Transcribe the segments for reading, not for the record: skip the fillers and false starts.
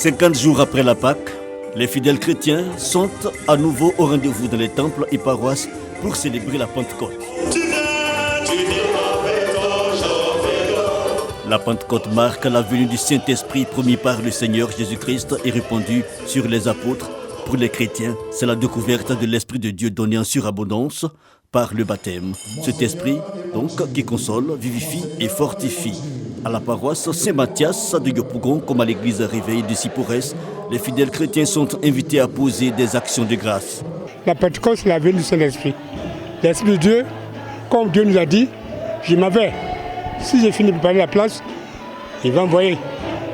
50 jours après la Pâque, les fidèles chrétiens sont à nouveau au rendez-vous dans les temples et paroisses pour célébrer la Pentecôte. La Pentecôte marque la venue du Saint-Esprit promis par le Seigneur Jésus-Christ et répandu sur les apôtres. Pour les chrétiens, c'est la découverte de l'Esprit de Dieu donné en surabondance par le baptême. Cet esprit, donc, qui console, vivifie et fortifie. À la paroisse Saint-Mathias de Yopougon, comme à l'église Réveil de Siporès, les fidèles chrétiens sont invités à poser des actions de grâce. La Pentecôte, c'est la venue du Saint-Esprit. L'Esprit de Dieu, comme Dieu nous a dit, je m'en vais. Si j'ai fini de préparer la place, il va envoyer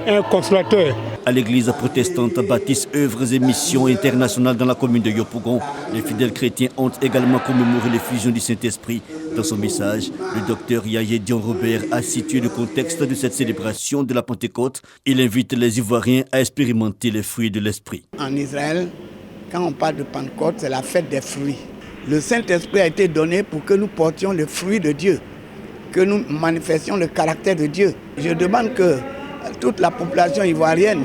un consolateur. À l'église protestante baptiste œuvres et missions internationales dans la commune de Yopougon, les fidèles chrétiens ont également commémoré l'effusion du Saint-Esprit. Dans son message, le docteur Yahya Dion Robert a situé le contexte de cette célébration de la Pentecôte. Il invite les Ivoiriens à expérimenter les fruits de l'Esprit. En Israël, quand on parle de Pentecôte, c'est la fête des fruits. Le Saint-Esprit a été donné pour que nous portions le fruit de Dieu, que nous manifestions le caractère de Dieu. Je demande que toute la population ivoirienne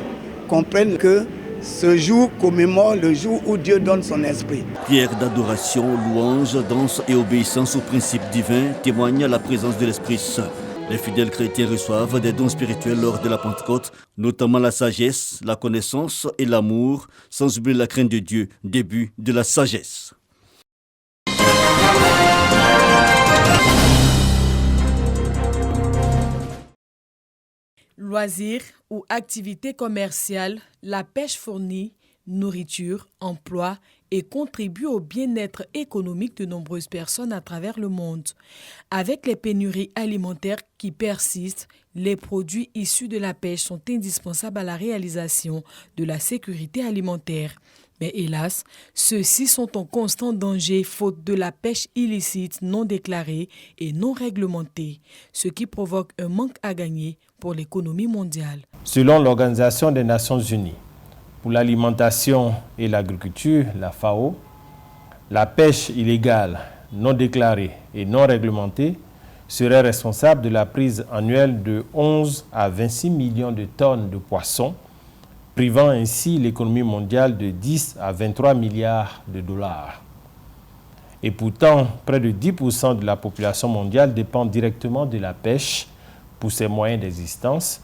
comprenne que ce jour commémore le jour où Dieu donne son esprit. Prière d'adoration, louange, danse et obéissance aux principes divins témoignent la présence de l'Esprit Saint. Les fidèles chrétiens reçoivent des dons spirituels lors de la Pentecôte, notamment la sagesse, la connaissance et l'amour, sans oublier la crainte de Dieu, début de la sagesse. Loisirs ou activités commerciales, la pêche fournit nourriture, emploi et contribue au bien-être économique de nombreuses personnes à travers le monde. Avec les pénuries alimentaires qui persistent, les produits issus de la pêche sont indispensables à la réalisation de la sécurité alimentaire. Mais hélas, ceux-ci sont en constant danger faute de la pêche illicite non déclarée et non réglementée, ce qui provoque un manque à gagner pour l'économie mondiale. Selon l'Organisation des Nations Unies pour l'alimentation et l'agriculture, la FAO, la pêche illégale, non déclarée et non réglementée serait responsable de la prise annuelle de 11 à 26 millions de tonnes de poissons, privant ainsi l'économie mondiale de 10 à 23 milliards de dollars. Et pourtant, près de 10% de la population mondiale dépend directement de la pêche pour ses moyens d'existence.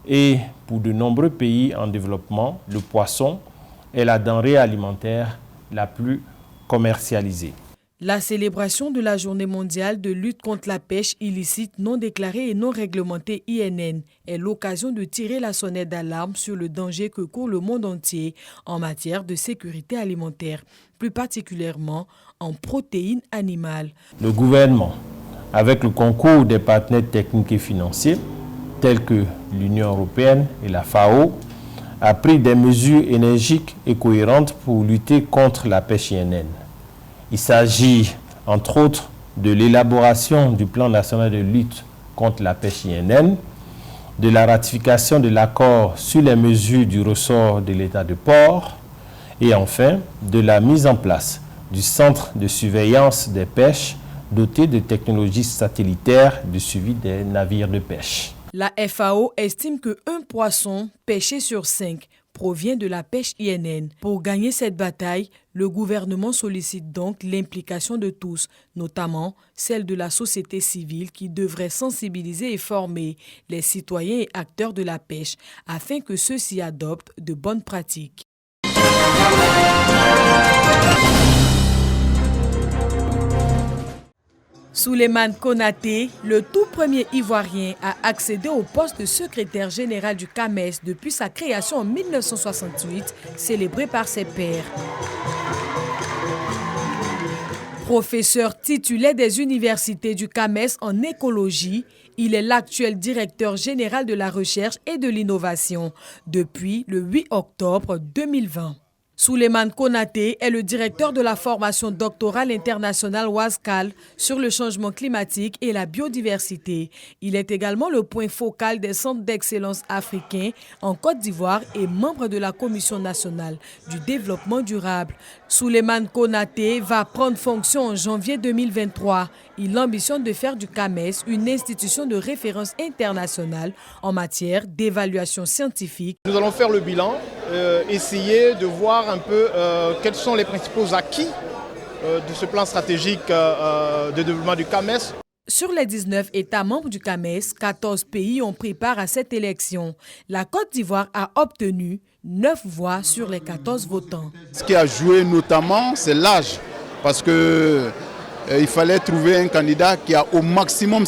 Et pour de nombreux pays en développement, le poisson est la denrée alimentaire la plus commercialisée. La célébration de la Journée mondiale de lutte contre la pêche illicite non déclarée et non réglementée INN est l'occasion de tirer la sonnette d'alarme sur le danger que court le monde entier en matière de sécurité alimentaire, plus particulièrement en protéines animales. Le gouvernement, avec le concours des partenaires techniques et financiers, tels que l'Union européenne et la FAO, a pris des mesures énergiques et cohérentes pour lutter contre la pêche INN. Il s'agit, entre autres, de l'élaboration du plan national de lutte contre la pêche INN, de la ratification de l'accord sur les mesures du ressort de l'État de port et enfin de la mise en place du centre de surveillance des pêches doté de technologies satellitaires de suivi des navires de pêche. La FAO estime que 1 poisson pêché sur 5 provient de la pêche INN. Pour gagner cette bataille, le gouvernement sollicite donc l'implication de tous, notamment celle de la société civile qui devrait sensibiliser et former les citoyens et acteurs de la pêche afin que ceux-ci adoptent de bonnes pratiques. Souleymane Konaté, le tout premier Ivoirien à accéder au poste de secrétaire général du CAMES depuis sa création en 1968, célébré par ses pairs. Professeur titulaire des universités du CAMES en écologie, il est l'actuel directeur général de la recherche et de l'innovation depuis le 8 octobre 2020. Souleymane Konaté est le directeur de la formation doctorale internationale WASCAL sur le changement climatique et la biodiversité. Il est également le point focal des centres d'excellence africains en Côte d'Ivoire et membre de la Commission nationale du développement durable. Souleymane Konaté va prendre fonction en janvier 2023. Il ambitionne de faire du CAMES une institution de référence internationale en matière d'évaluation scientifique. Nous allons faire le bilan, essayer de voir un peu quels sont les principaux acquis de ce plan stratégique de développement du CAMES. Sur les 19 États membres du CAMES, 14 pays ont pris part à cette élection. La Côte d'Ivoire a obtenu 9 voix sur les 14 votants. Ce qui a joué notamment, c'est l'âge, parce qu'il fallait trouver un candidat qui a au maximum